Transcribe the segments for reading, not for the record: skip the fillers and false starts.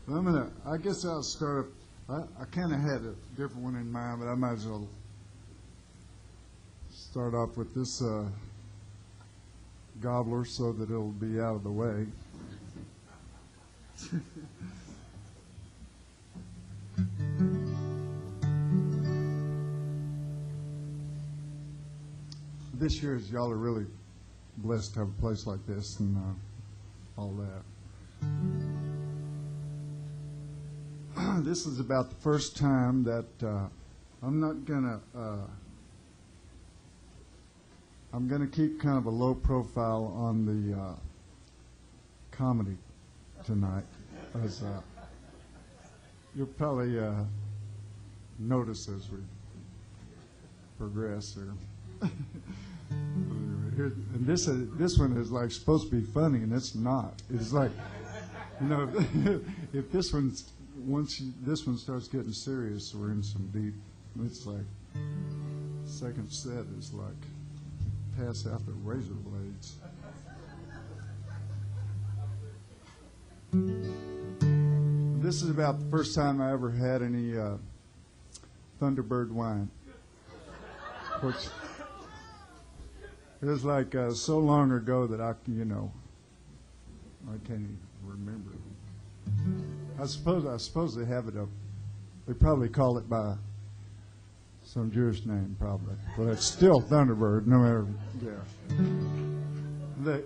I guess I'll start up. I kind of had a different one in mind, but I might as well start off with this gobbler so that it'll be out of the way. This year, y'all are really blessed to have a place like this and all that. This is about the first time that I'm gonna keep kind of a low profile on the comedy tonight, as you'll probably notice as we progress here. And this one is like supposed to be funny, and it's not. It's like, you know, if this one starts getting serious, we're in some deep. It's like second set is like pass out the razor blades. This is about the first time I ever had any Thunderbird wine, which it was like so long ago that I can't even remember. I suppose they have it up. They probably call it by some Jewish name, probably, but it's still Thunderbird, no matter. Yeah,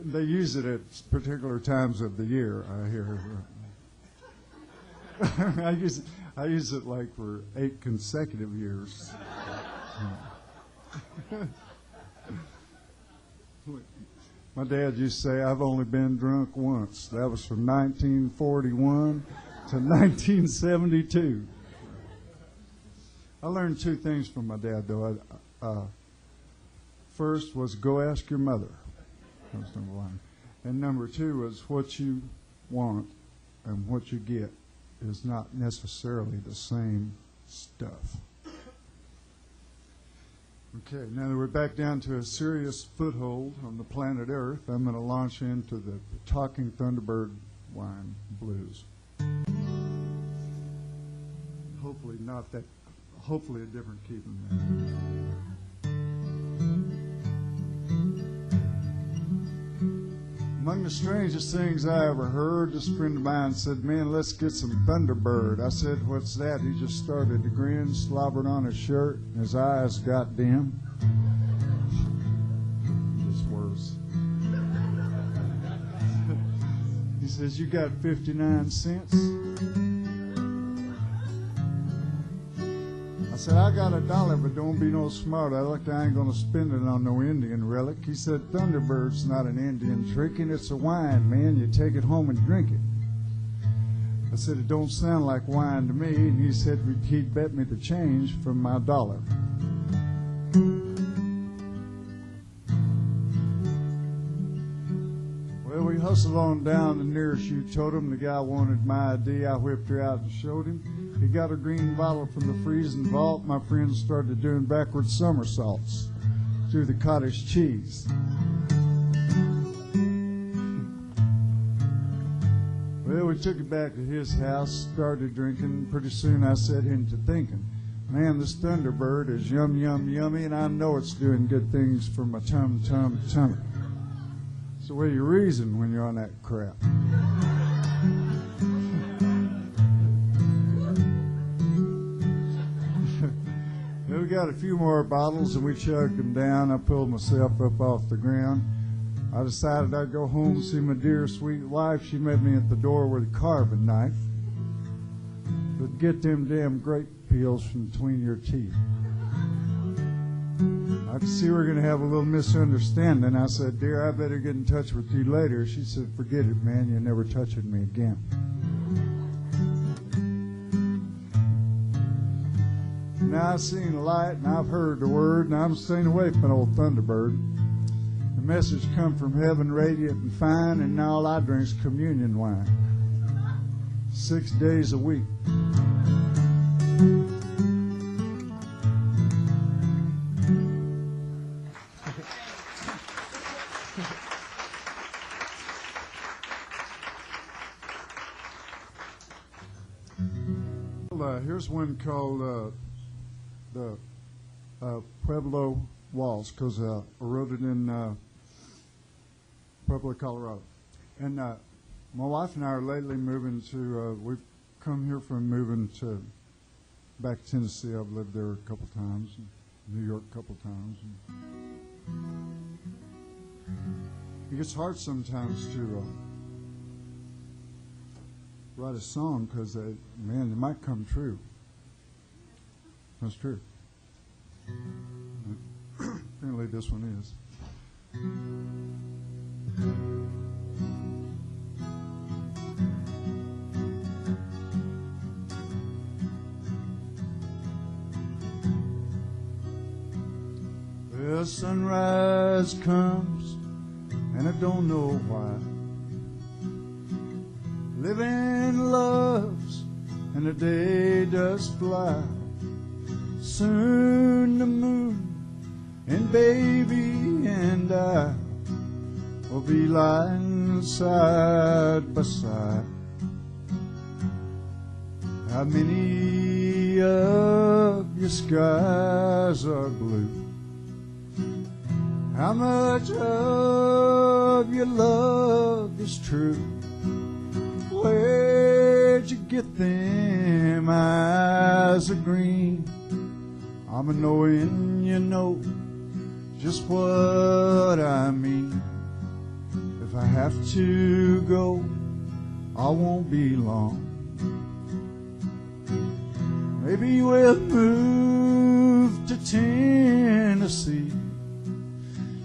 they use it at particular times of the year. I hear. I use it like for 8 consecutive years. My dad used to say, I've only been drunk once. That was from 1941 to 1972. I learned 2 things from my dad, though. First was go ask your mother. That was number 1. And number 2 was what you want and what you get is not necessarily the same stuff. Okay, now that we're back down to a serious foothold on the planet Earth, I'm going to launch into the Talking Thunderbird Wine Blues. Hopefully a different key than that. Among the strangest things I ever heard, this friend of mine said, man, let's get some Thunderbird. I said, what's that? He just started to grin, slobbered on his shirt, and his eyes got dim. It's worse. He says, you got 59 cents? I said, I got $1, but don't be no smart aleck. I ain't going to spend it on no Indian relic. He said, Thunderbird's not an Indian trick, and it's a wine, man. You take it home and drink it. I said, it don't sound like wine to me. And he said he'd bet me the change from my $1. Well, we hustled on down the nearest you totem. The guy wanted my ID. I whipped her out and showed him. He got a green bottle from the freezing vault. My friends started doing backward somersaults through the cottage cheese. Well, we took it back to his house, started drinking. Pretty soon I set into thinking, man, this Thunderbird is yum, yum, yummy, and I know it's doing good things for my tummy. So where you reason when you're on that crap? We got a few more bottles and we chugged them down. I pulled myself up off the ground. I decided I'd go home, see my dear sweet wife. She met me at the door with a carving knife. But get them damn grape peels from between your teeth. I could see we're going to have a little misunderstanding. I said, dear, I better get in touch with you later. She said, forget it, man. You're never touching me again. Now I've seen the light and I've heard the word, and I'm staying away from old Thunderbird. The message come from heaven, radiant and fine, and now all I drink's communion wine. 6 days a week. here's one called the Pueblo Waltz, because I wrote it in Pueblo, Colorado. And my wife and I are lately moving to, we've come here from moving to back to Tennessee. I've lived there a couple times, New York a couple times. It gets hard sometimes to write a song because, man, it might come true. That's true. Apparently this one is. The sunrise comes and I don't know why. Living loves and the day does fly. Soon the moon and baby and I will be lying side by side. How many of your skies are blue? How much of your love is true? Where'd you get them eyes of green? I'm a knowing you know just what I mean. If I have to go, I won't be long. Maybe we'll move to Tennessee.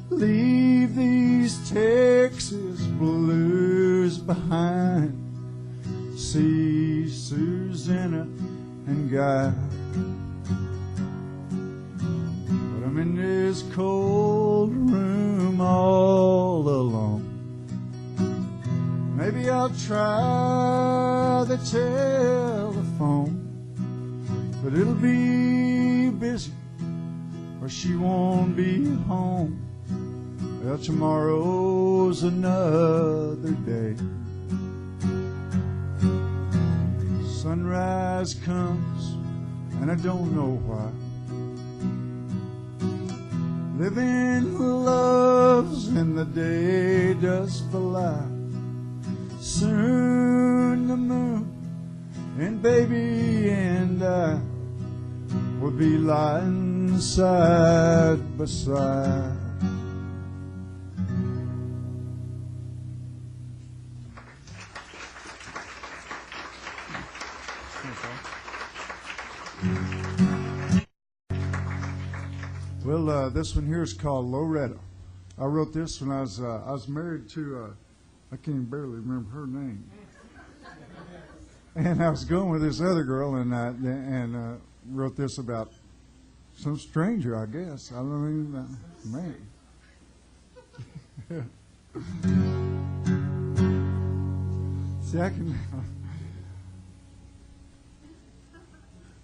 Leave these Texas blues behind. See Susanna and Guy. But I'm in this cold room all alone. Maybe I'll try the telephone, but it'll be busy or she won't be home. Well, tomorrow's another day. Sunrise comes and I don't know why. Living loves and the day does fly. Soon the moon and baby and I will be lying side by side. Well, this one here is called Loretta. I wrote this when I was married to, I can't even barely remember her name. And I was going with this other girl and wrote this about some stranger, I guess. I don't know, man. See,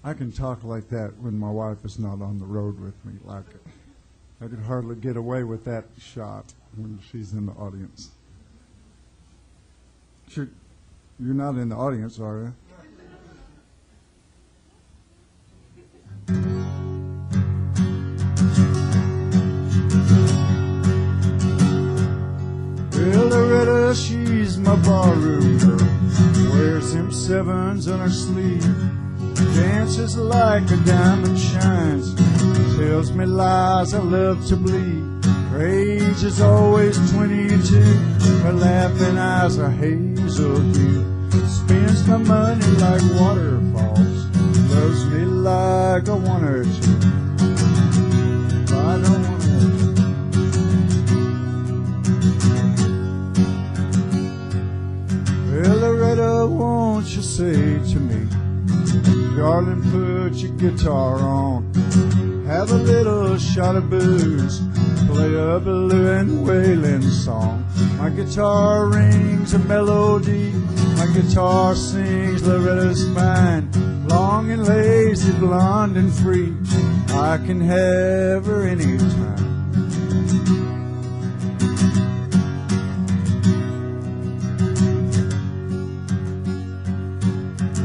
I can talk like that when my wife is not on the road with me. Like I could hardly get away with that shot when she's in the audience. You're not in the audience, are you? Well, Loretta, she's my barroom girl. Wears them sevens on her sleeve. Dances like a diamond shines. Tells me lies I love to believe. Her age is always 22. Her laughing eyes are hazel hue. Spends my money like waterfalls. Loves me like I want her to. I don't want her to. Well, Loretta, won't you say to me, darling, put your guitar on. Have a little shot of booze. Play a blue and wailing song. My guitar rings a melody. My guitar sings Loretta's fine. Long and lazy, blonde and free. I can have her anytime.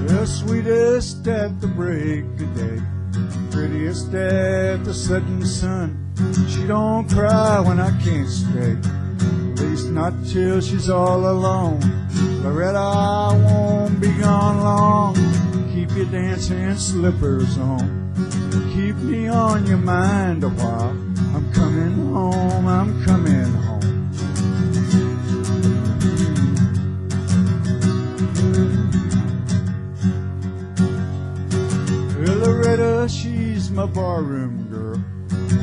Well, sweet sweetest at the break of day, prettiest at the setting sun. She don't cry when I can't stay, at least not till she's all alone. Loretta, I won't be gone long. Keep your dancing slippers on, keep me on your mind a while. I'm coming home, I'm coming home. Well, Loretta, she's my barroom girl,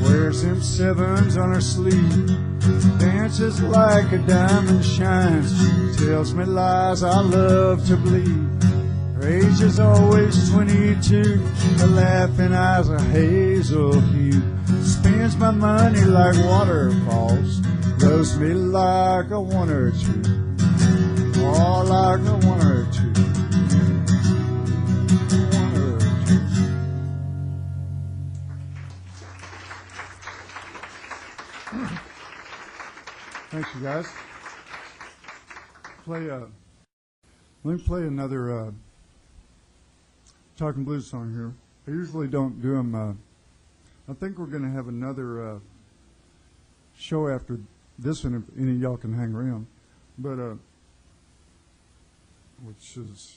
wears them sevens on her sleeve, dances like a diamond shines, tells me lies I love to believe. Her age is always 22, her laughing eyes are hazel hue, spends my money like waterfalls, loves me like a one or two, oh, like a one or two. Thank you, guys. Let me play another talking blues song here. I usually don't do them. I think we're going to have another show after this one, if any of y'all can hang around. But which is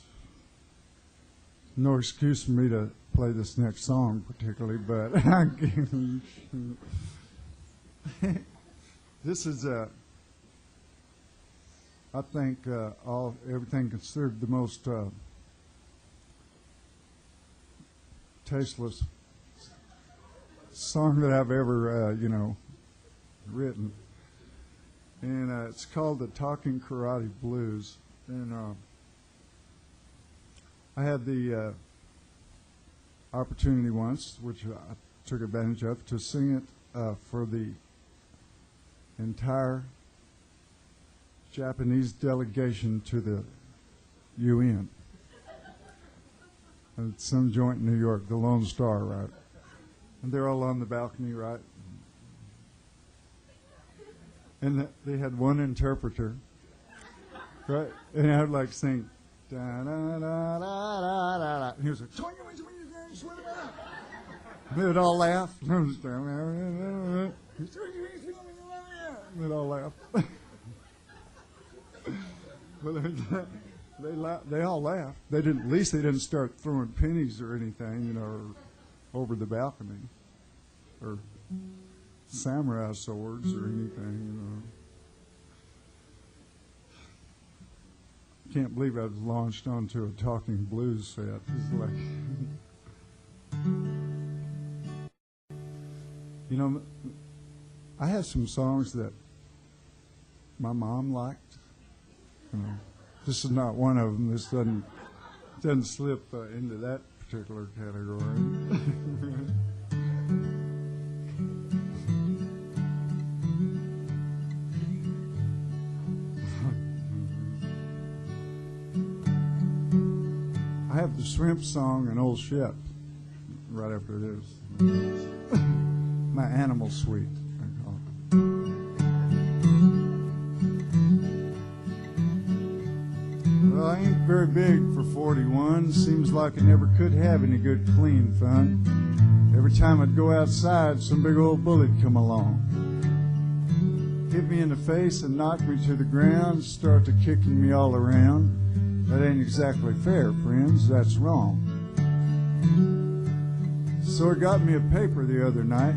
no excuse for me to play this next song particularly, but this is I think everything considered the most tasteless song that I've ever written, and it's called the Talking Karate Blues. And I had the opportunity once, which I took advantage of, to sing it for the entire Japanese delegation to the UN. At some joint in New York, the Lone Star, right? And they're all on the balcony, right? And they had one interpreter, right? And I would like sing, da da da da da da. And he was like, and they would all laugh. And they'd all laugh. Well, they all laughed. They didn't. At least they didn't start throwing pennies or anything, or over the balcony, or samurai swords or anything. Can't believe I was launched onto a talking blues set. It's like, I have some songs that my mom liked. This is not one of them. This doesn't slip into that particular category. I have the shrimp song and Old Shep right after this. My animal suite, I call it. Well, I ain't very big for 41. Seems like I never could have any good clean fun. Every time I'd go outside, some big old bully'd come along. Hit me in the face and knock me to the ground, start to kicking me all around. That ain't exactly fair, friends, that's wrong. So I got me a paper the other night,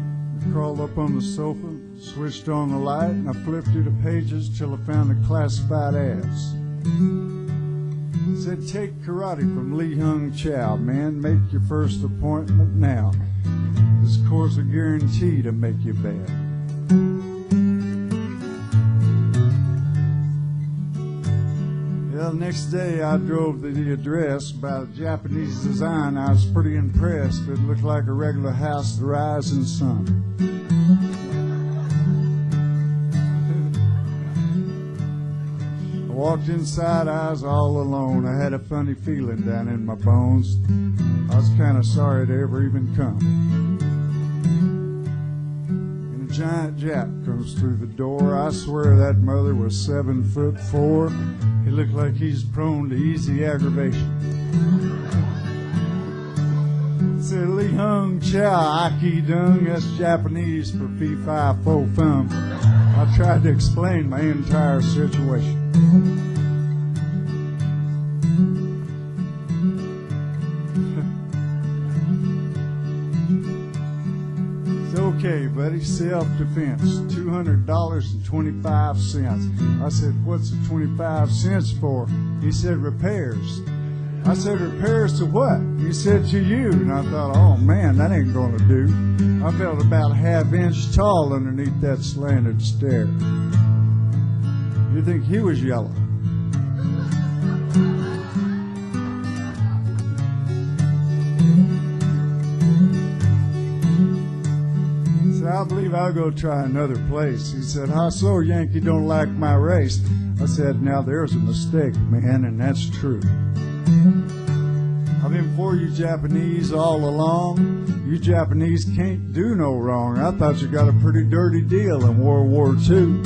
crawled up on the sofa, switched on the light, and I flipped through the pages till I found a classified ads. It said, take karate from Lee Hung Chow, man, make your first appointment now. This course will guarantee to make you bad. Well, next day I drove to the address. By the Japanese design, I was pretty impressed. It looked like a regular house of the rising sun. I walked inside, I was all alone. I had a funny feeling down in my bones. I was kind of sorry to ever even come. And a giant Jap comes through the door. I swear that mother was 7'4". He looked like he's prone to easy aggravation. said, Lee Hung Chow, Aki Dung, that's Japanese for fee, fi, fo, fum. I tried to explain my entire situation. It's okay, buddy, self-defense, $200.25. I said, what's the 25 cents for? He said, repairs. I said, repairs to what? He said, to you. And I thought, oh man, that ain't gonna do. I felt about a half-inch tall underneath that slanted stare. You think he was yellow? So I believe I'll go try another place. He said, how so, Yankee don't like my race? I said, now there's a mistake, man, and that's true. I've been for you Japanese all along. You Japanese can't do no wrong. I thought you got a pretty dirty deal in World War II.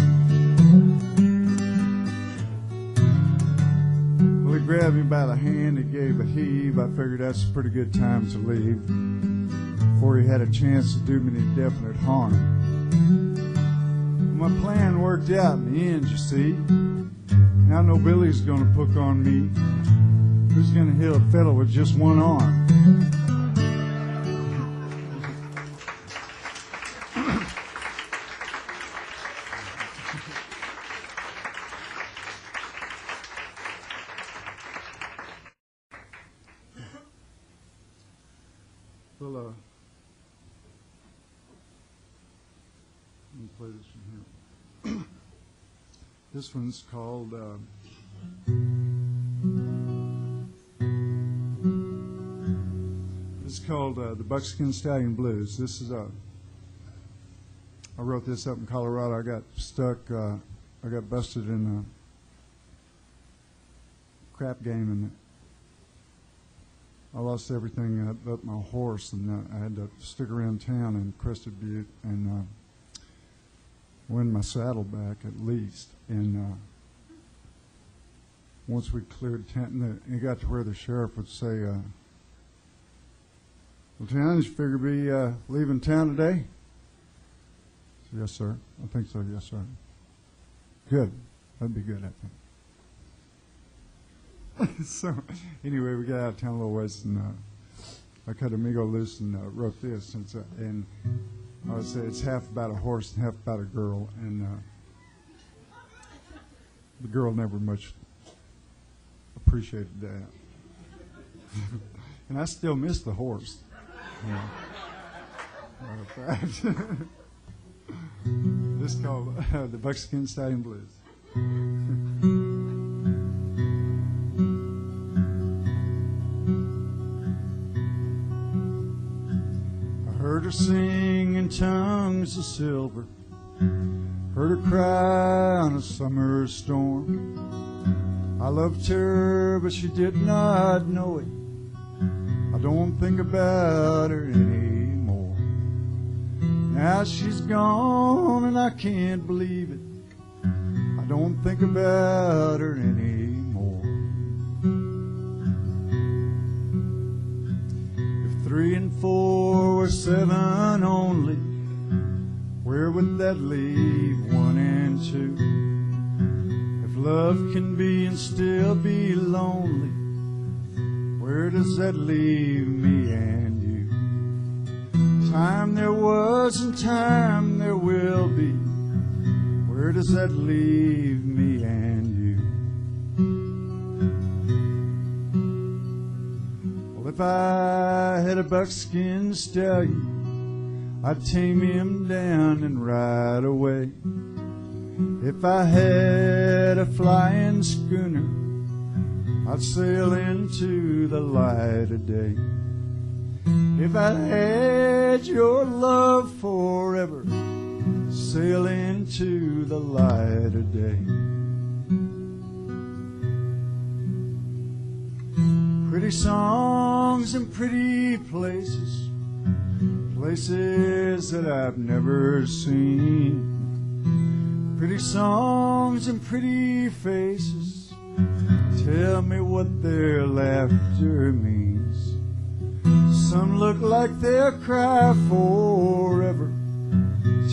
Well, he grabbed me by the hand, he gave a heave. I figured that's a pretty good time to leave before he had a chance to do me any definite harm. My plan worked out in the end, you see. Now no Billy's gonna hook on me. Who's gonna hit a fellow with just one arm? Well, let me play this one here. This one's called the Buckskin Stallion Blues. This is I wrote this up in Colorado. I got stuck. I got busted in a crap game, and I lost everything but my horse, and I had to stick around town in Crested Butte and win my saddle back at least. And once we cleared town, it got to where the sheriff would say, Lieutenant, you figure be leaving town today? So, yes, sir. I think so, yes, sir. Good. That'd be good, I think. So, anyway, we got out of town a little ways, and I cut Amigo loose and wrote this. And I would say it's half about a horse and half about a girl, and the girl never much appreciated that. And I still miss the horse. Yeah. This is called the Buckskin Stallion Blues. I heard her sing in tongues of silver, heard her cry on a summer storm. I loved her, but she did not know it. I don't think about her anymore. Now she's gone and I can't believe it. I don't think about her anymore. If 3 and 4 were 7 only, where would that leave 1 and 2? If love can be and still be lonely, where does that leave me and you? Time there was and time there will be. Where does that leave me and you? Well, if I had a buckskin stallion, I'd tame him down and ride away. If I had a flying schooner, I'd sail into the light of day. If I had your love forever, sail into the light of day. Pretty songs and pretty places, places that I've never seen. Pretty songs and pretty faces, tell me what their laughter means. Some look like they'll cry forever.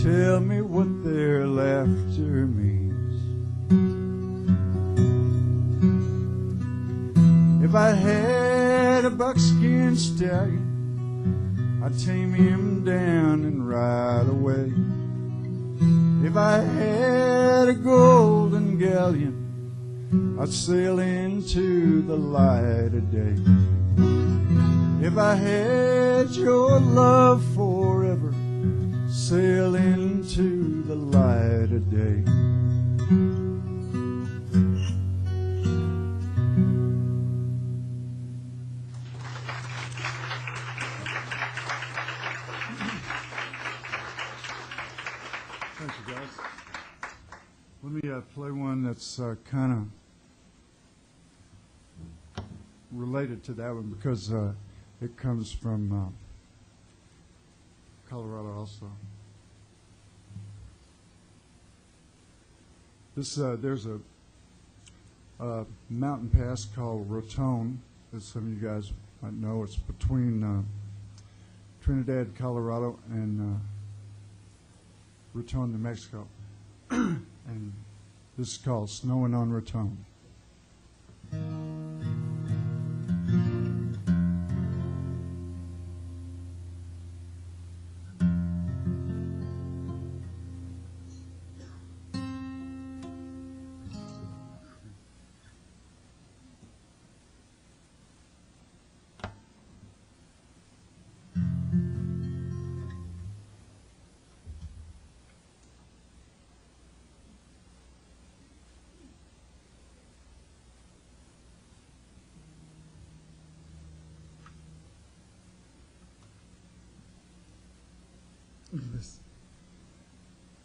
Tell me what their laughter means. If I had a buckskin stallion, I'd tame him down and ride away. If I had a golden galleon, I'd sail into the light of day. If I had your love forever, sail into the light of day. Thank you, guys. Let me play one that's kind of related to that one because it comes from Colorado also. There's a mountain pass called Raton, as some of you guys might know. It's between Trinidad, Colorado, and Raton, New Mexico. And this is called Snowing on Raton.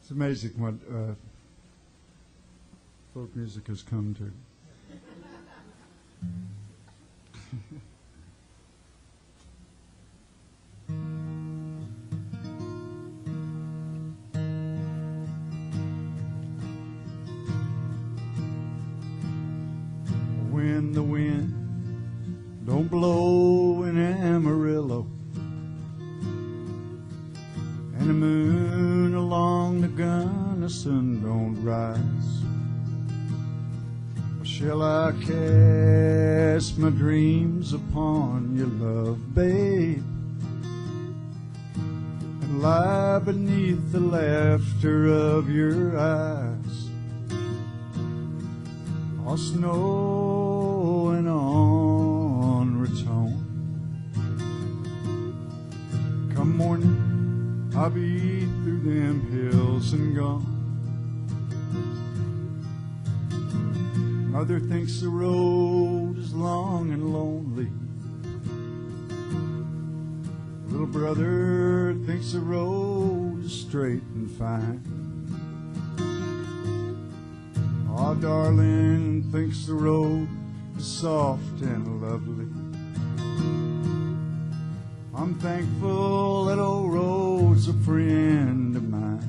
It's amazing what folk music has come to. When the wind don't blow in Amarillo, and the moon along the Gunnison don't rise, shall I cast my dreams upon your love, babe, and lie beneath the laughter of your eyes, all snowing on Raton? Come morning, I'll be through them hills and gone. Mother thinks the road is long and lonely. Little brother thinks the road is straight and fine. Aw, darling thinks the road is soft and lovely. I'm thankful that old road's a friend of mine.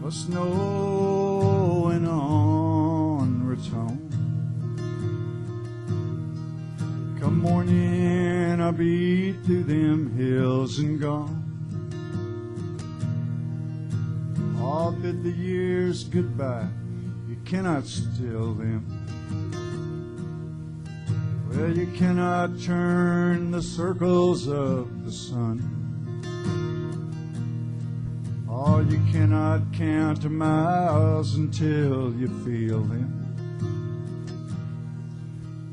A snowing on Raton. Come morning, I'll be through them hills and gone. I'll bid the years goodbye, you cannot still them. Well, you cannot turn the circles of the sun. Oh, you cannot count the miles until you feel them.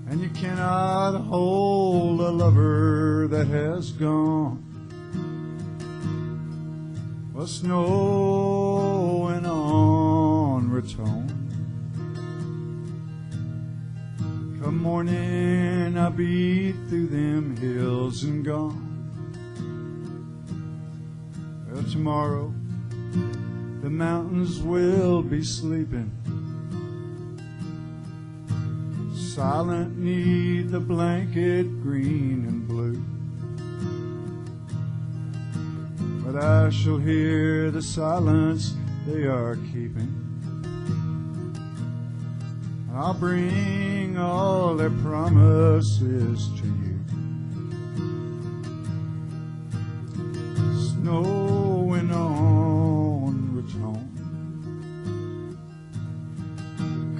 And you cannot hold a lover that has gone. A snowing on Raton. Come morning, I'll be through them hills and gone. Well, tomorrow the mountains will be sleeping, silent 'neath the blanket green and blue. But I shall hear the silence they are keeping. I'll bring all their promises to you. snowing on Raton.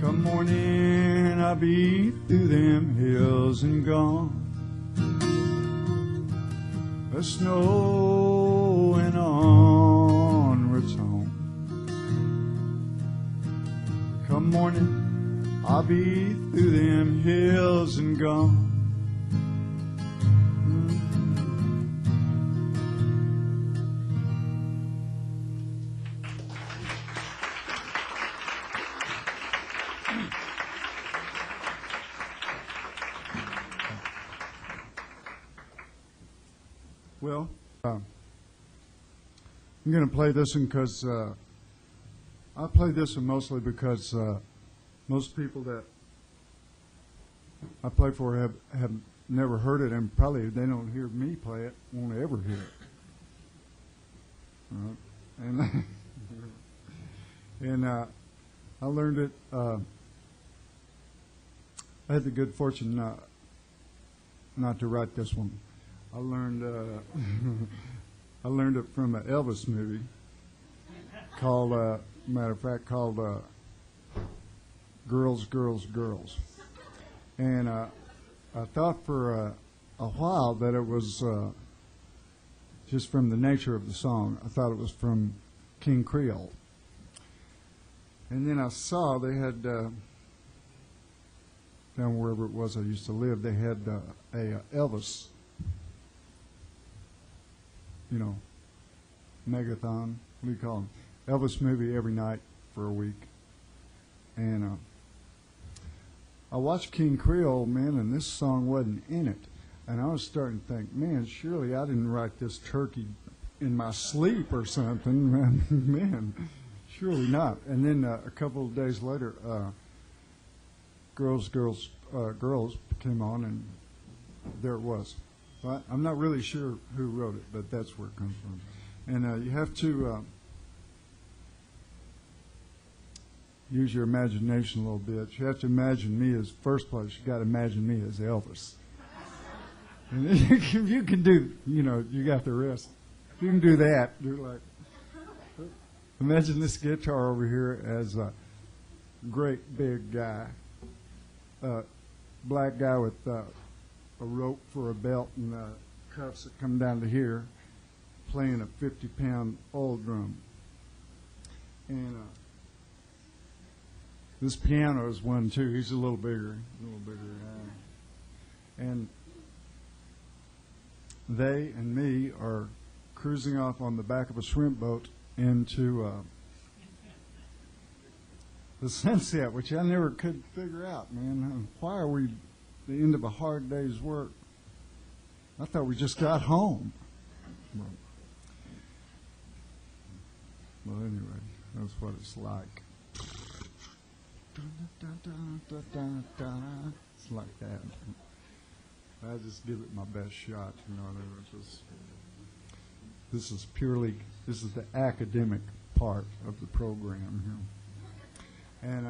Come morning, I'll be through them hills and gone. A snowing on Raton. Come morning, I'll be through them hills and gone. Well, I'm going to play this one because I play this one mostly because most people that I play for have never heard it, and probably if they don't hear me play it, won't ever hear it. And and I learned it. I had the good fortune not to write this one. I learned I learned it from an Elvis movie called, matter of fact, called Girls, Girls, Girls. And I thought for a while that it was just from the nature of the song. I thought it was from King Creole. And then I saw they had, down wherever it was I used to live, they had a Elvis, you know, megathon, what do you call them? Elvis movie every night for a week. And I watched King Creole, man, and this song wasn't in it. And I was starting to think, man, surely I didn't write this turkey in my sleep or something. Man, surely not. And then a couple of days later, Girls, Girls, Girls came on, and there it was. But I'm not really sure who wrote it, but that's where it comes from. And you have to use your imagination a little bit. You have to imagine me as, first place, you got to imagine me as Elvis. And you can do, you know, you got the rest. You can do that. You're like, imagine this guitar over here as a great big guy, black guy with a rope for a belt and cuffs that come down to here, playing a 50-pound oil drum. And this piano is one too. He's a little bigger. And they and me are cruising off on the back of a shrimp boat into the sunset, which I never could figure out, man. Why are we at the end of a hard day's work? I thought we just got home. Well, anyway, that's what it's like. It's like that. I just give it my best shot, you know. This is the academic part of the program here. And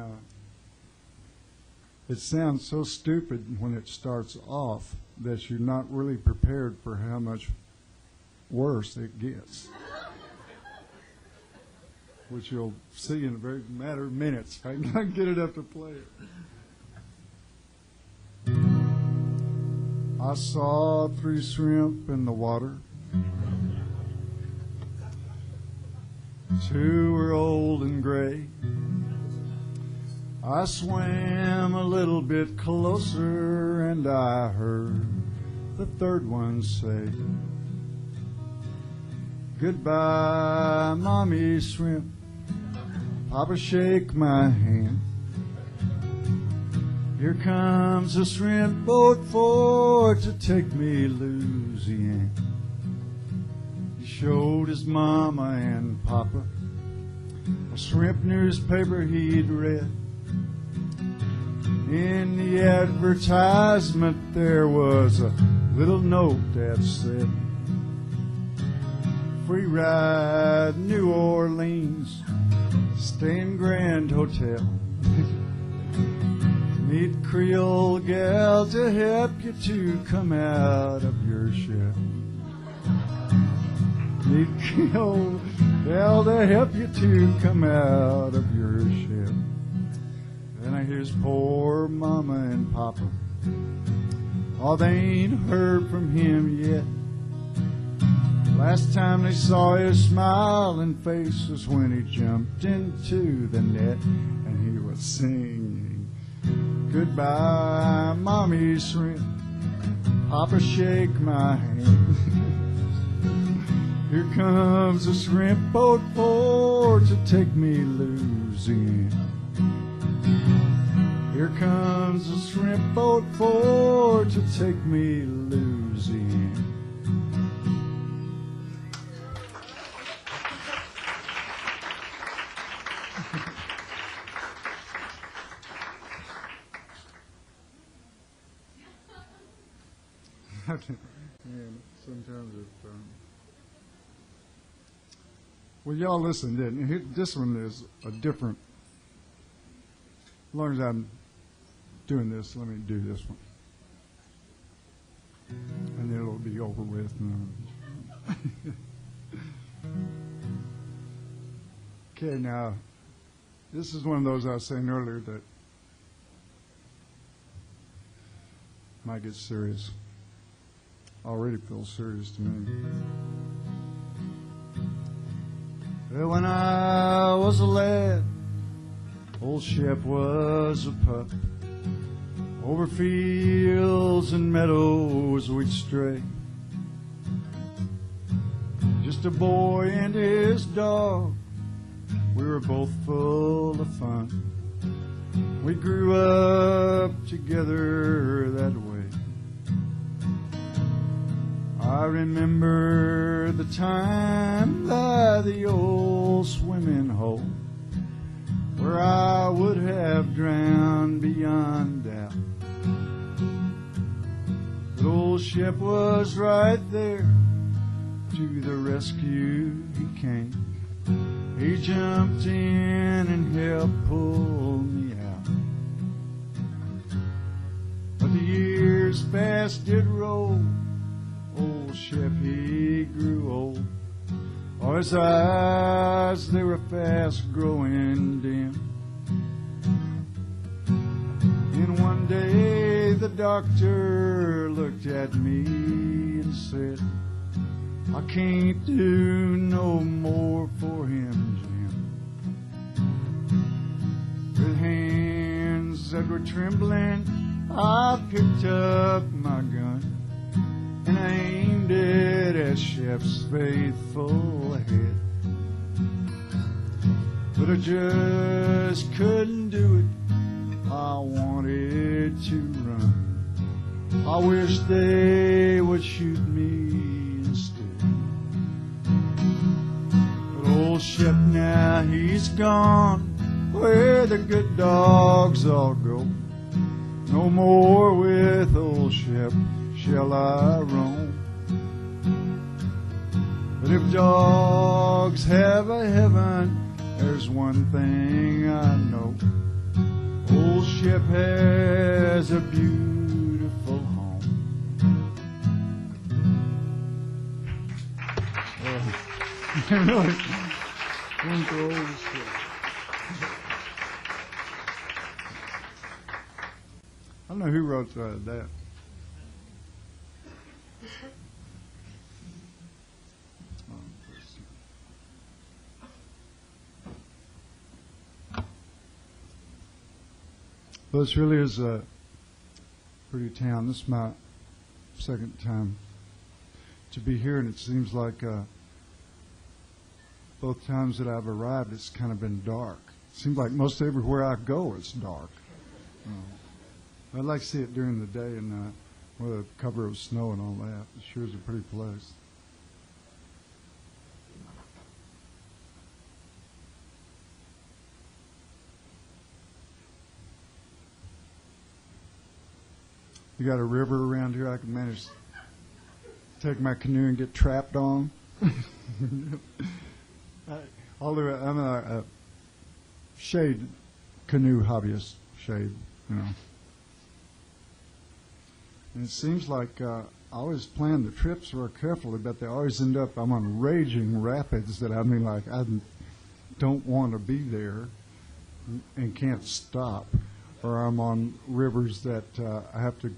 it sounds so stupid when it starts off that you're not really prepared for how much worse it gets, which you'll see in a very matter of minutes. I can get it up to play it. I saw 3 shrimp in the water. 2 were old and gray. I swam a little bit closer and I heard the 3rd one say, "Goodbye, Mommy Shrimp. Papa, shake my hand. Here comes a shrimp boat for to take me Louisiana." He showed his mama and papa a shrimp newspaper he'd read. In the advertisement there was a little note that said, "Free ride New Orleans, stay in Grand Hotel. Meet Creole gal to help you to come out of your shell." Need old Dell to help you to come out of your ship. Then I hears poor mama and papa. Oh, they ain't heard from him yet. Last time they saw his smiling face was when he jumped into the net and he was singing, goodbye, mommy shrimp, papa shake my hand. Here comes a shrimp boat for to take me losing. Here comes a shrimp boat for to take me losing. Yeah, sometimes it's well, y'all listen, didn't you? This one is a different. As long as I'm doing this, let me do this one, and then it'll be over with. Okay, now this is one of those I was saying earlier that might get serious. Already feels serious to me. Well, when I was a lad, old Shep was a pup. Over fields and meadows we'd stray. Just a boy and his dog, we were both full of fun. We grew up together that way. I remember the time by the old swimming hole where I would have drowned beyond doubt. But old Shep was right there. To the rescue he came. He jumped in and helped pull me out. But the years fast did roll. Old Shep, he grew old. Oh, his eyes, they were fast growing dim. And one day the doctor looked at me and said, I can't do no more for him, Jim. With hands that were trembling, I picked up my gun and I aimed it at Shep's faithful head. But I just couldn't do it. I wanted to run. I wish they would shoot me instead. But old Shep now, he's gone where the good dogs all go. No more with old Shep shall I roam. But if dogs have a heaven, there's one thing I know. Old Shep has a beautiful home. Really, one for old Shep. I don't know who wrote that. Well, this really is a pretty town. This is my second time to be here, and it seems like both times that I've arrived, it's kind of been dark. It seems like most everywhere I go, it's dark. I'd like to see it during the day and with a cover of snow and all that. It sure is a pretty place. You got a river around here I can manage to take my canoe and get trapped on? Although I'm a shade canoe hobbyist, shade, you know. And it seems like I always plan the trips real carefully, but they always end up, I'm on raging rapids that I mean, like, I don't want to be there and can't stop. Or I'm on rivers that I have to,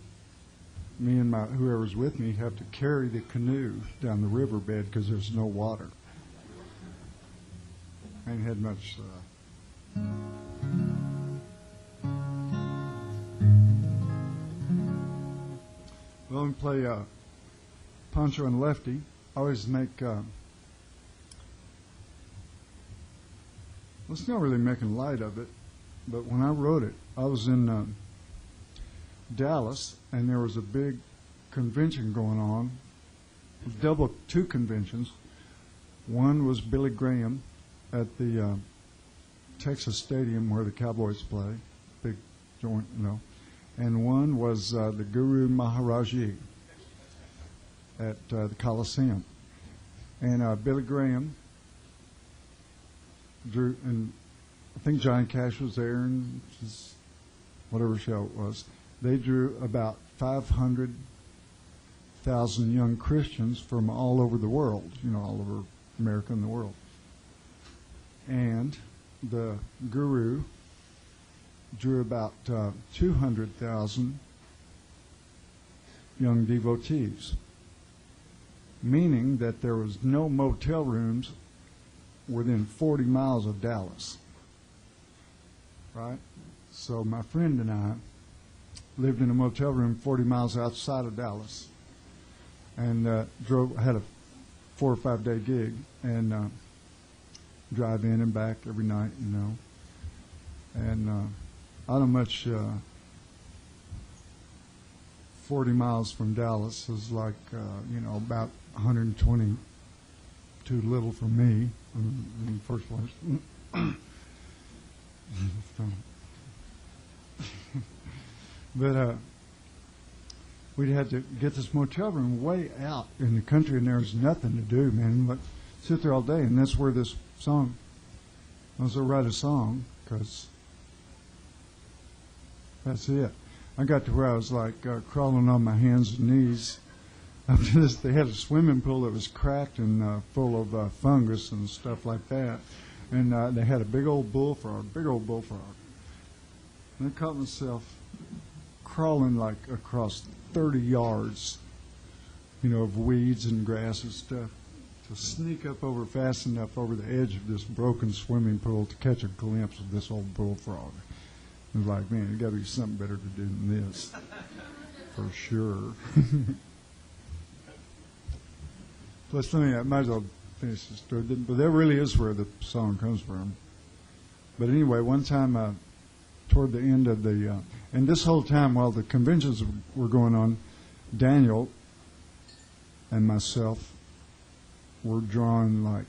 me and whoever's with me have to carry the canoe down the riverbed because there's no water. I ain't had much. Well, we play Pancho and Lefty. I always make. It's not really making light of it, but when I wrote it, I was in Dallas, and there was a big convention going on. Two conventions. One was Billy Graham at the Texas Stadium where the Cowboys play, big joint, and one was the Guru Maharaji at the Coliseum. And Billy Graham drew, and I think Johnny Cash was there, and whatever show it was. They drew about 500,000 young Christians from all over the world, all over America and the world. And the Guru drew about 200,000 young devotees, meaning that there was no motel rooms within 40 miles of Dallas. Right? So my friend and I lived in a motel room 40 miles outside of Dallas, and had a 4 or 5 day gig, and drive in and back every night, and I don't much. 40 miles from Dallas is like about 120 too little for me in the first place. But we'd had to get this motel room way out in the country, and there was nothing to do, man, but sit there all day. And that's where this song, I was going to write a song, because that's it. I got to where I was like crawling on my hands and knees. After this, they had a swimming pool that was cracked and full of fungus and stuff like that. And they had a big old bullfrog. And I caught myself crawling like across 30 yards, of weeds and grass and stuff, to sneak up over fast enough over the edge of this broken swimming pool to catch a glimpse of this old bullfrog. It was like, man, there's got to be something better to do than this, for sure. Plus, I might as well finish the story. But that really is where the song comes from. But anyway, one time toward the end of the, and this whole time while the conventions were going on, Daniel and myself were drawing like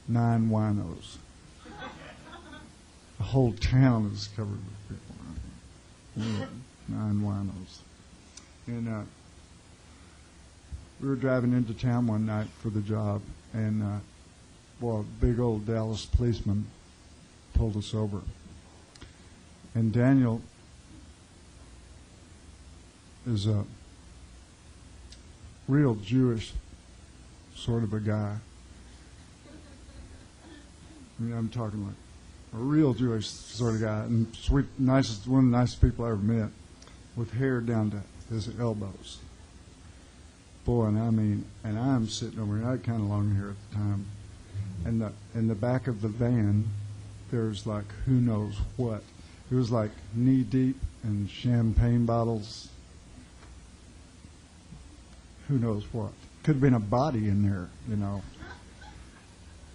9 winos. The whole town is covered with people. Yeah, 9 winos. And we were driving into town one night for the job, and a big old Dallas policeman pulled us over. And Daniel is a real Jewish sort of a guy. I'm talking like a real Jewish sort of guy, and sweet, nicest, one of the nicest people I ever met, with hair down to his elbows. Boy, and I'm sitting over here. I had kind of long hair at the time, and in the back of the van, there's like who knows what. It was like knee deep in champagne bottles. Who knows what? Could have been a body in there,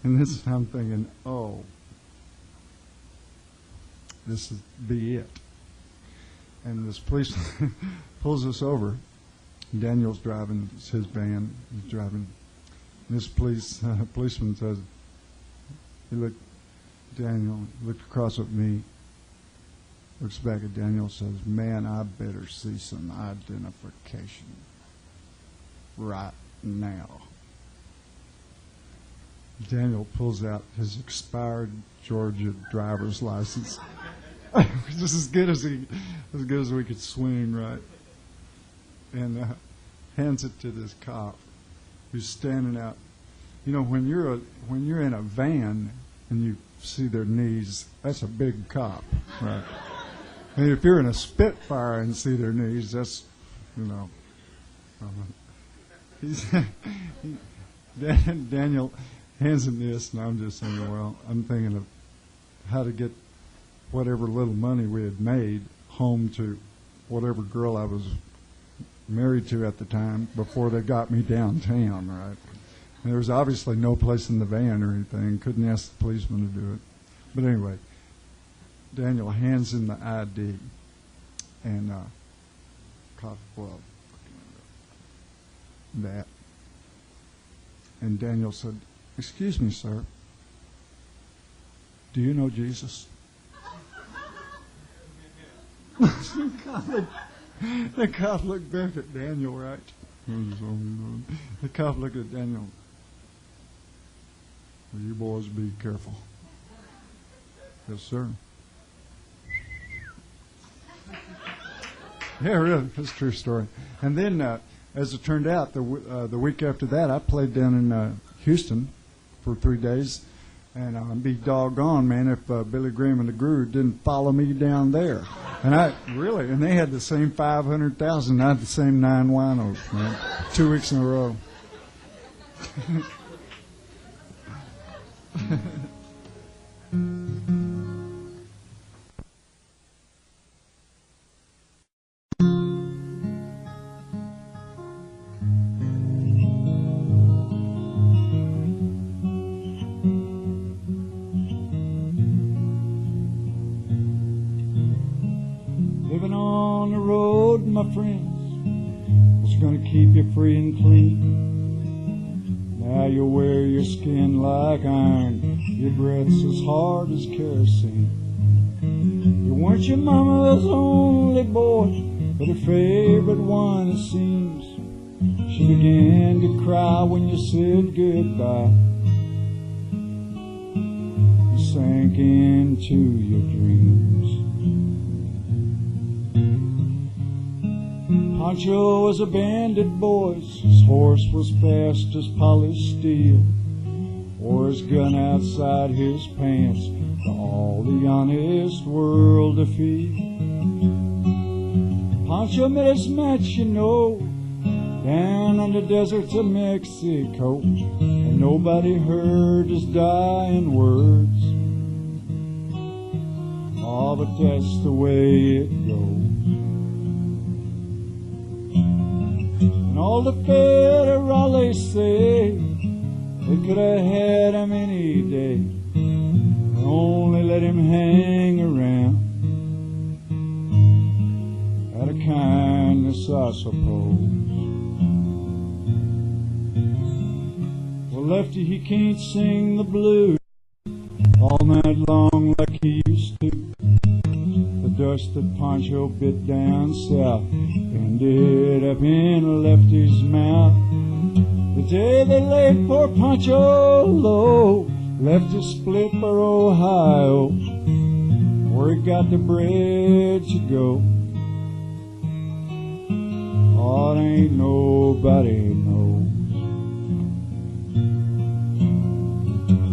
And this, I'm thinking, oh, this is be it. And this policeman pulls us over. Daniel's driving, it's his van, he's driving. And this policeman says, Daniel looked across at me, looks back at Daniel, says, man, I better see some identification right now. Daniel pulls out his expired Georgia driver's license. Just as good as we could swing, right? and hands it to this cop who's standing out. You know, when you're in a van and you see their knees, that's a big cop, right? And if you're in a Spitfire and see their knees, that's, you know. Daniel hands him this, and I'm just saying, well, I'm thinking of how to get whatever little money we had made home to whatever girl I was married to at the time before they got me downtown, right? And there was obviously no place in the van or anything. Couldn't ask the policeman to do it. But anyway, Daniel hands him the ID, and cop, well, that. And Daniel said, "Excuse me, sir. Do you know Jesus?" The cop looked back at Daniel, right? The cop looked at Daniel. "Well, you boys be careful." "Yes, sir." Yeah, really, that's a true story. And then, as it turned out, the week after that, I played down in Houston for 3 days, and I'd be doggone, man, if Billy Graham and the Groove didn't follow me down there. And and they had the same 500,000, I had the same 9 winos, man, 2 weeks in a row. Living on the road, my friends, was gonna keep you free and clean. Now you wear your skin like iron, your breath's as hard as kerosene. You weren't your mama's only boy, but her favorite one, it seems. She began to cry when you said goodbye. You sank into your dreams. Pancho was a bandit, boys. His horse was fast as polished steel. Wore his gun outside his pants for all the honest world to feel. Pancho met his match, you know, down on the deserts of Mexico, and nobody heard his dying words. Oh, but that's the way it goes. And all the federales say they could have had him any day, they only let him hang around out of kindness, I suppose. Well, Lefty, he can't sing the blues all night long like he used to. The dust that Pancho bit down south ended up in Lefty's mouth. The day they laid poor Pancho low, Lefty split for Ohio, where he got the bread to go. Oh, it ain't nobody knows.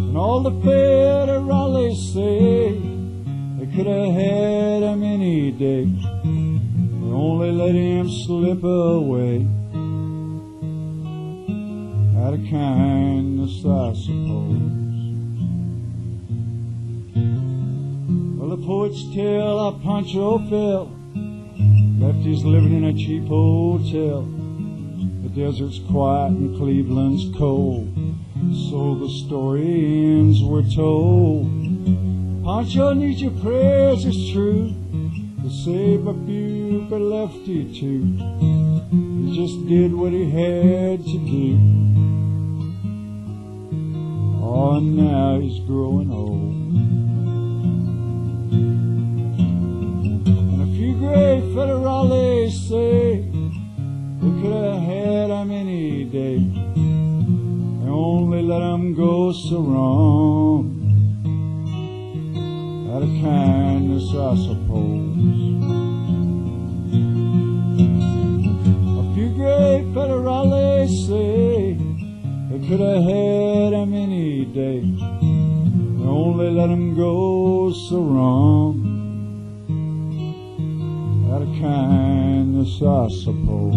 And all the federales say they could have had him any day, they only let him slip away out of kindness, I suppose. Well, the poets tell how Pancho fell. Lefty's living in a cheap hotel. The desert's quiet and Cleveland's cold. So the story ends, we're told. Pancho needs your prayers, it's true, to save a few for Lefty too. He just did what he had to do. Oh, now he's growing old. And a few gray federales say they could have had him any day, they only let him go so wrong out of kindness, I suppose. A say they could have had him any day. They only let him go so wrong. Out of kindness, I suppose.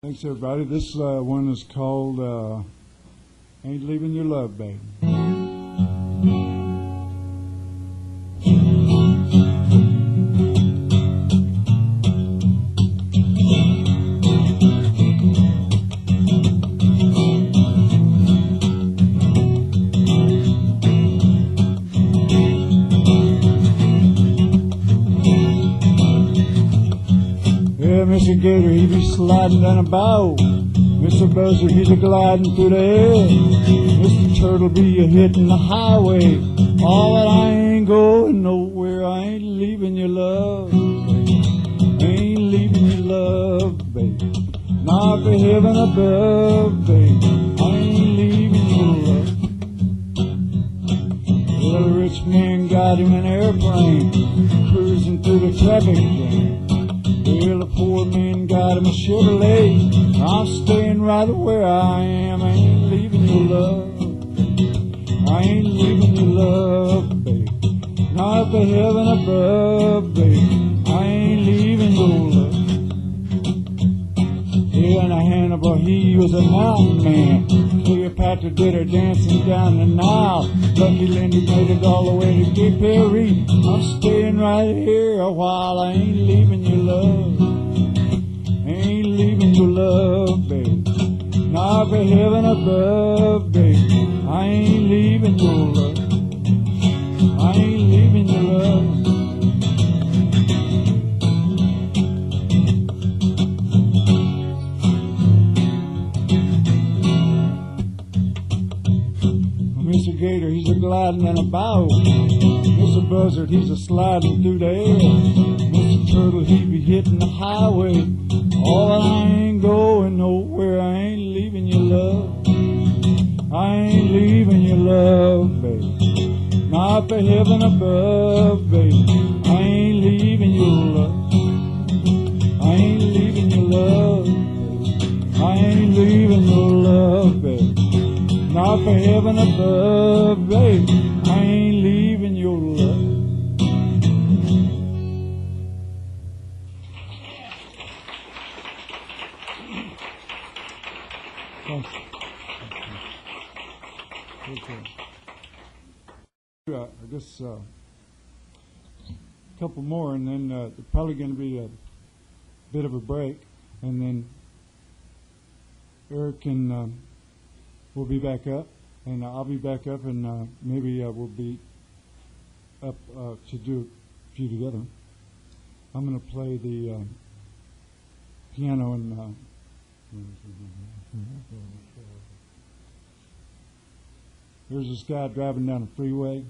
Thanks, everybody. This one is called Ain't Leaving Your Love, Baby. Mr. Gator, he be sliding down a bow. Mr. Buzzard, he's a gliding through the air. Mr. Turtle be a hitting the highway. All that I ain't going nowhere. I ain't leaving your love, baby. Ain't leaving your love, baby. Not for heaven above, baby. I ain't leaving your love. Well, the rich man got him an airplane, cruising through the traffic jam. Well, the poor man got him a Chevrolet. I'm staying right where I am. I ain't leaving your love. I ain't leaving your love, baby. Not the heaven above, baby. I ain't leaving your love. Yeah, and Hannibal, he was a mountain man. Cleopatra did her dancing down the Nile. Lucky Lindy made it all the way to Cape Perry. I'm staying right here a while. I ain't leaving your love. Ain't leaving your love, baby. Not for heaven above, baby. I ain't leaving your love. I ain't leaving your love. Mr. Gator, he's a gliding in a bow. Mr. Buzzard, he's a sliding through the air. Mr. Turtle, he be hitting the highway. All I ain't going nowhere. I ain't leaving your love. I ain't leaving your love, baby. Not for heaven above, baby. I ain't leaving your love. I ain't leaving your love, baby. I ain't leaving your love, baby. Not for heaven above, baby. I ain't leaving your love. Thanks. Okay. I guess a couple more, and then there's probably going to be a bit of a break, and then Eric and we'll be back up, and I'll be back up, and maybe we'll be up to do a few together. I'm going to play the piano and there's this guy driving down the freeway,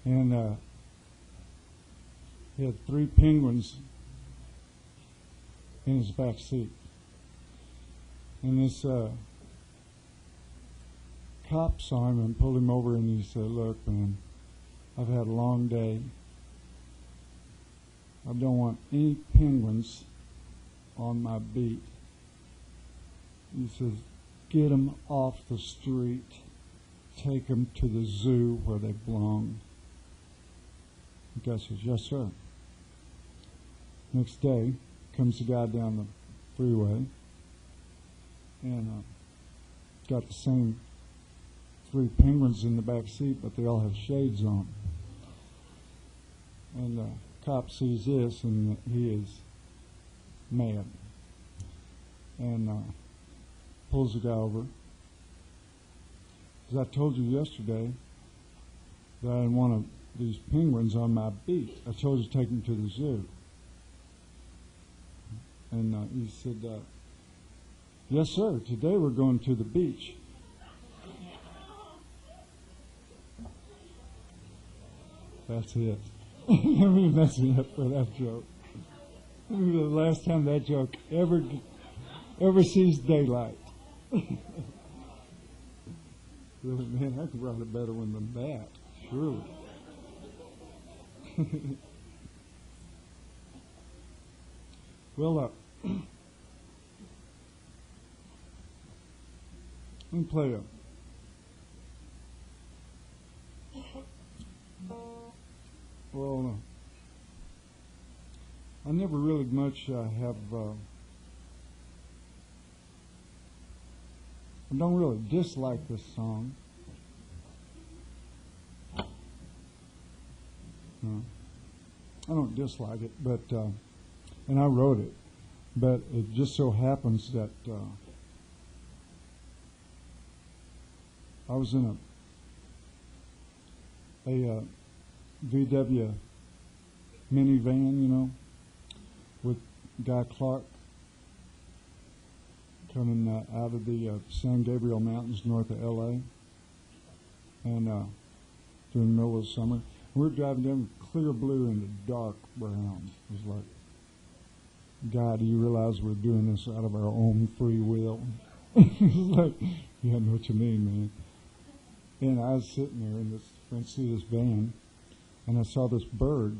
and he had 3 penguins in his back seat. And this cop saw him and pulled him over, and he said, "Look, man, I've had a long day. I don't want any penguins on my beat." He says, "Get them off the street. Take them to the zoo where they belong." The guy says, "Yes, sir." Next day, comes the guy down the freeway, and got the same 3 penguins in the back seat, but they all have shades on. And the cop sees this, and he is mad, and pulls the guy over. As I told you yesterday, that I didn't want these penguins on my beat. I told you to take them to the zoo. And he said, "Yes, sir, today we're going to the beach." That's it. Let me mess me up for that joke. This is the last time that joke ever ever sees daylight. Really, man, I could write a better one than that, surely. Well, let me play a. Well, I never really much have. I don't really dislike this song. No, I don't dislike it, but and I wrote it, but it just so happens that I was in a VW minivan, you know, with Guy Clark coming out of the San Gabriel Mountains north of L.A. and during the middle of the summer. We were driving down clear blue into dark brown. It was like, God, do you realize we're doing this out of our own free will? It was like, yeah, I know what you mean, man. And I was sitting there in this front seat of this van, and I saw this bird,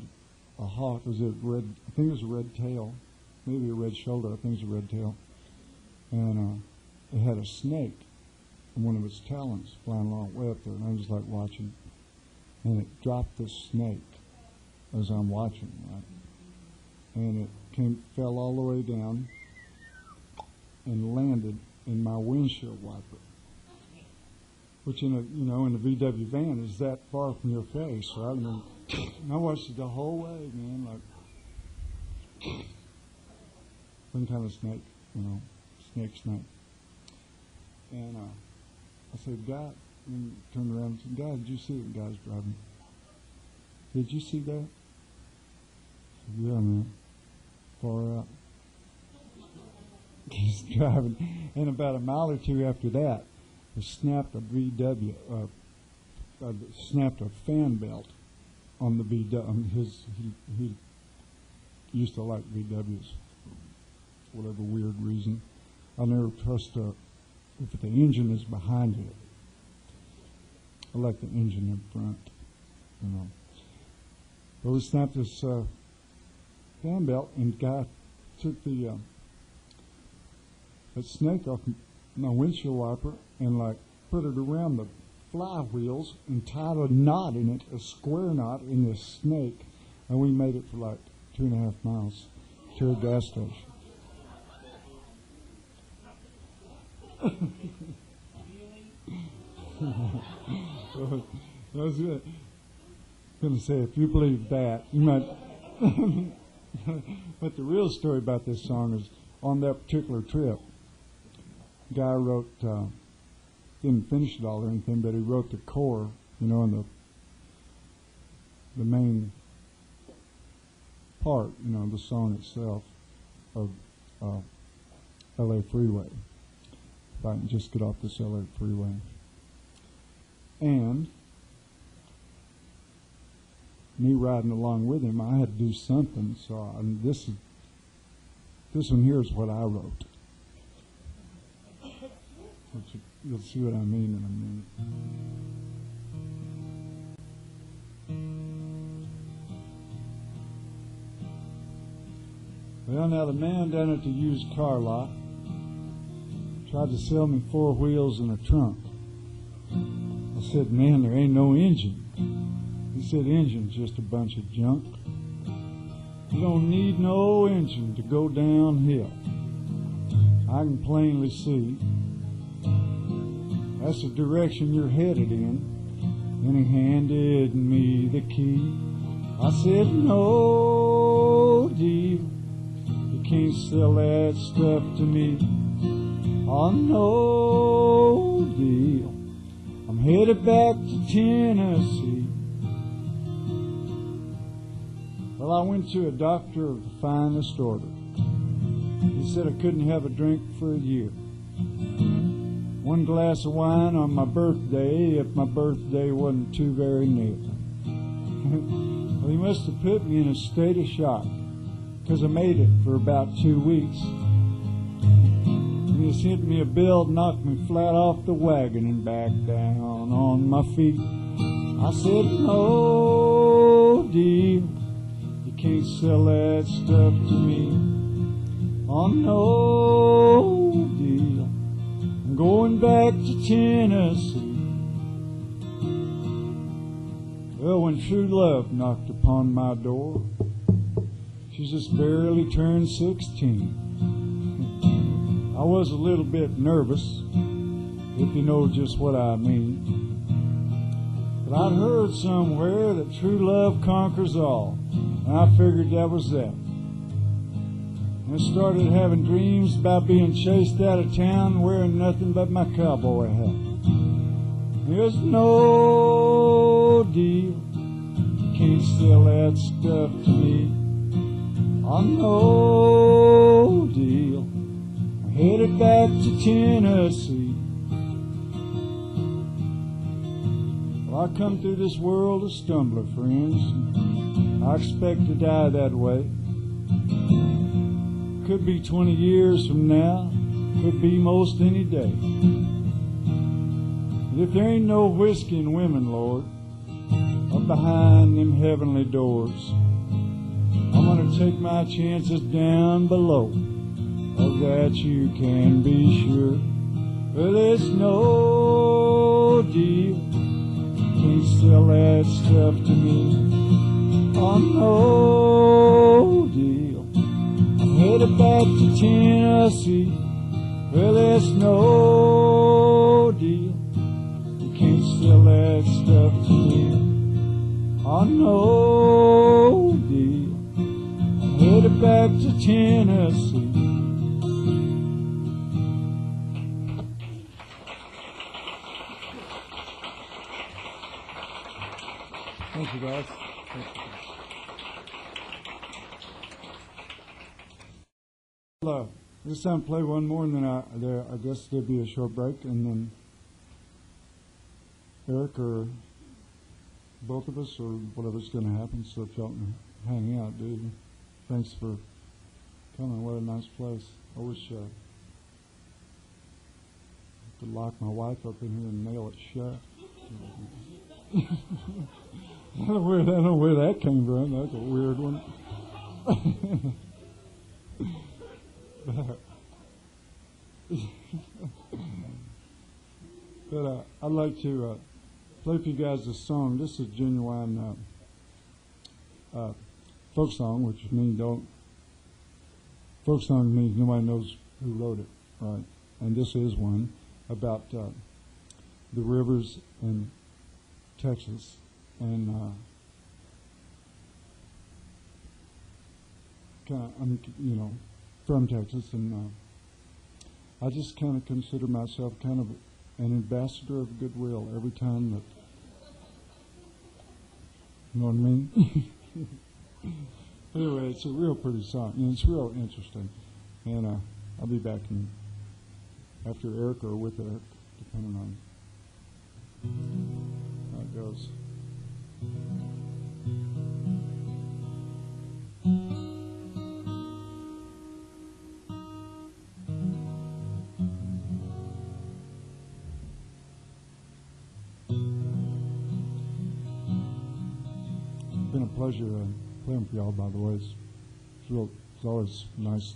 a hawk. Was it red? I think it was a red tail, maybe a red shoulder. I think it was a red tail. And it had a snake in one of its talons flying along way up there, and I was like watching. And it dropped the snake as I'm watching, right? And it fell all the way down and landed in my windshield wiper, which in a in the VW van is that far from your face, right? And I watched it the whole way, man, like some kind of snake, snake. And I said, God, and turned around and said, God, did you see the guy's driving? Did you see that? I said, yeah, man. Far out. He's driving. And about a mile or two after that, it snapped a VW, snapped a fan belt on the VW. He used to like VWs for whatever weird reason. I'll never trust if the engine is behind it. I like the engine in front, But we snapped this fan belt, and the guy took that snake off my windshield wiper and put it around the flywheels and tied a knot in it, a square knot in this snake, and we made it for 2.5 miles to a gas station. I was going to say, if you believe that, you might. But the real story about this song is on that particular trip, guy wrote, didn't finish it all or anything, but he wrote the core, and the main part, the song itself of L.A. Freeway. If I can just get off this L.A. Freeway. And me riding along with him, I had to do something. So this one here is what I wrote. You'll see what I mean in a minute. Well, now the man down at the used car lot tried to sell me 4 wheels and a trunk. I said, man, there ain't no engine. He said, engine's just a bunch of junk. You don't need no engine to go downhill. I can plainly see that's the direction you're headed in. And he handed me the key. I said, no deal. You can't sell that stuff to me. Oh, no deal. I'm headed back to Tennessee. Well, I went to a doctor of the finest order. He said I couldn't have a drink for a year. 1 glass of wine on my birthday if my birthday wasn't too very near. Well, he must have put me in a state of shock because I made it for about 2 weeks. just hit me a bill, knocked me flat off the wagon and back down on my feet. I said, no deal, you can't sell that stuff to me. Oh, no deal, I'm going back to Tennessee. Well, when true love knocked upon my door, she just barely turned 16. I was a little bit nervous, if you know just what I mean. But I'd heard somewhere that true love conquers all, and I figured that was that. And I started having dreams about being chased out of town wearing nothing but my cowboy hat. There's no deal, you can't sell that stuff to me. Oh, no deal, I'm headed back to Tennessee. Well, I come through this world a stumbler, friends. I expect to die that way. Could be 20 years from now, could be most any day. But if there ain't no whiskey and women, Lord, up behind them heavenly doors, I'm gonna take my chances down below. Of that you can be sure. Well, there's no deal, can't sell that stuff to me. Oh, no deal, I'm headed back to Tennessee. Well, there's no deal, you can't sell that stuff to me. Oh, no deal, I'm headed back to Tennessee. Thank you, guys. Thank you. This time play one more, and then I guess there'll be a short break, and then Eric or both of us or whatever's going to happen. So if y'all can hang out, dude. Thanks for coming. What a nice place. I wish I could lock my wife up in here and nail it shut. I don't know where that came from. That's a weird one. But I'd like to play for you guys this song. This is a genuine folk song, which means folk song means nobody knows who wrote it, right? And this is one about the rivers in Texas. And I'm, from Texas, and I just kind of consider myself kind of an ambassador of goodwill every time that, you know what I mean? Anyway, it's a real pretty song, and it's real interesting. And I'll be back after Eric or with Eric, depending on how it goes. It's been a pleasure playing for y'all, by the way. It's always nice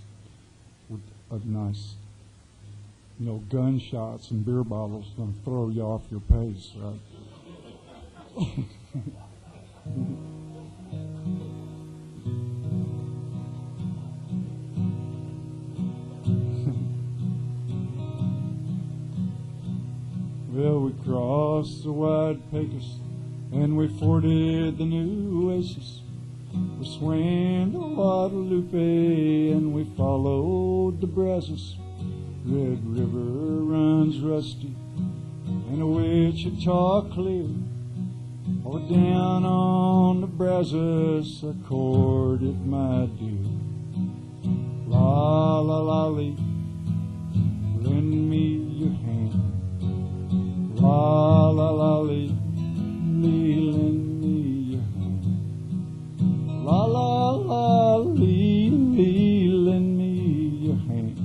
with nice, gunshots and beer bottles going to throw you off your pace, right? Well, we crossed the wide Pecos and we forded the new oasis. We swam to Guadalupe and we followed the Brazos. Red River runs rusty and the Wichita clear. Oh, down on the Brazos I courted my dear. La la la lee, lend me your hand. La la la lee, lend me your hand. La la la lee, lend me your hand.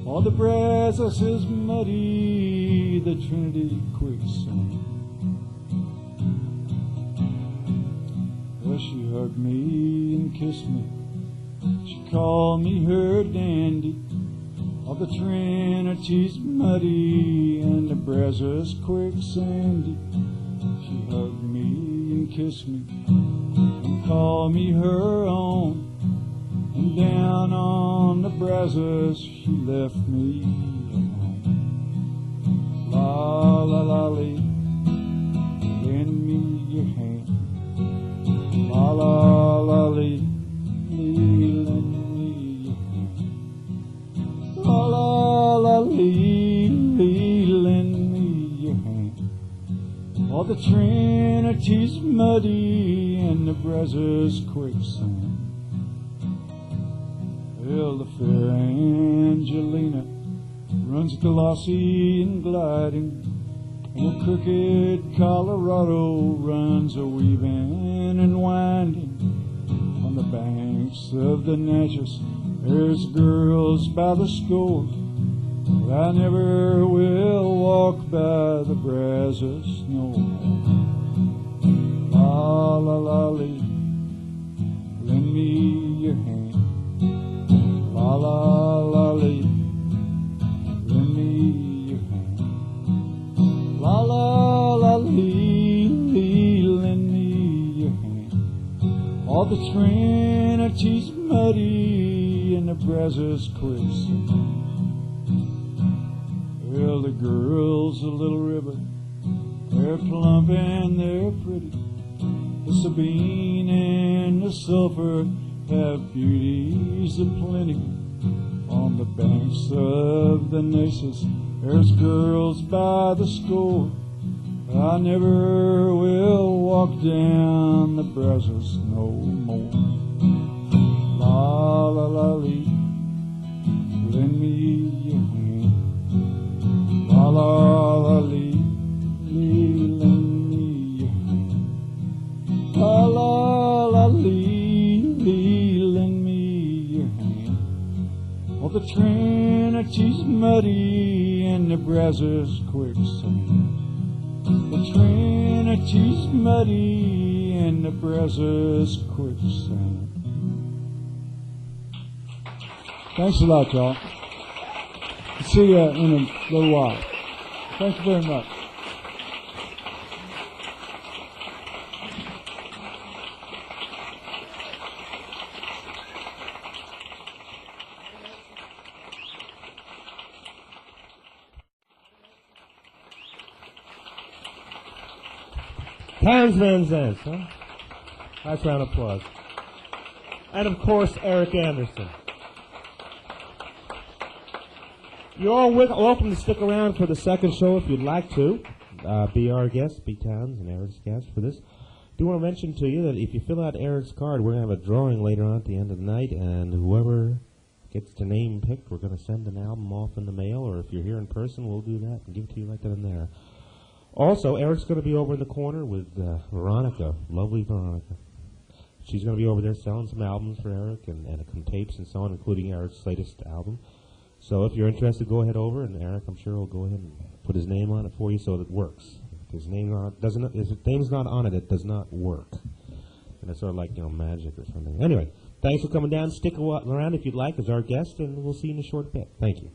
Oh, the Brazos is muddy, the Trinity quicksand. Well, she hugged me and kissed me. She called me her dandy. All the Trinity's muddy and the Brazos quicksandy. She hugged me and kissed me and called me her own. And down on the Brazos she left me alone. La la la lee, lend me your hand. La la la lee, lend me your hand. La la la lee, lend me your hand. All the Trinity's muddy and the Brazos quicksand. Well, the fair Angelina runs glossy and gliding, and the crooked Colorado runs a weaving and winding. On the banks of the Natchez, there's girls by the score, but I never will walk by the Brazos no more. La la la lee, lend me your hand. La la la lee, lend me your hand. La la la lee, lend me your hand. All the Trinity's muddy and the Brazos quicksand. Well, the girls of Little River, they're plump and they're pretty. The Sabine and the Sulphur have beauties aplenty. On the banks of the Neches, there's girls by the score. I never will walk down the Brazos no more. La la la lee, lend me your hand. La la la lee, lend me your hand. La la la lee, lend me your hand. All the Trinity's muddy and the Brazos quicksand. The Trinity's muddy and the Brazos quicksand. Thanks a lot, y'all. See you in a little while. Thank you very much. Hans Van Zandt, huh? Nice round of applause. And of course, Eric Anderson. You're all welcome to stick around for the second show if you'd like to. Be our guest, be Towns and Eric's guest for this. Do want to mention to you that if you fill out Eric's card, we're going to have a drawing later on at the end of the night, and whoever gets the name picked, we're going to send an album off in the mail, or if you're here in person, we'll do that and give it to you right then and there. Also, Eric's going to be over in the corner with Veronica, lovely Veronica. She's going to be over there selling some albums for Eric and some tapes and so on, including Eric's latest album. So if you're interested, go ahead over, and Eric, I'm sure, will go ahead and put his name on it for you so that it works. If his name's not on it, it does not work. And it's sort of like, magic or something. Anyway, thanks for coming down. Stick around if you'd like as our guest, and we'll see you in a short bit. Thank you.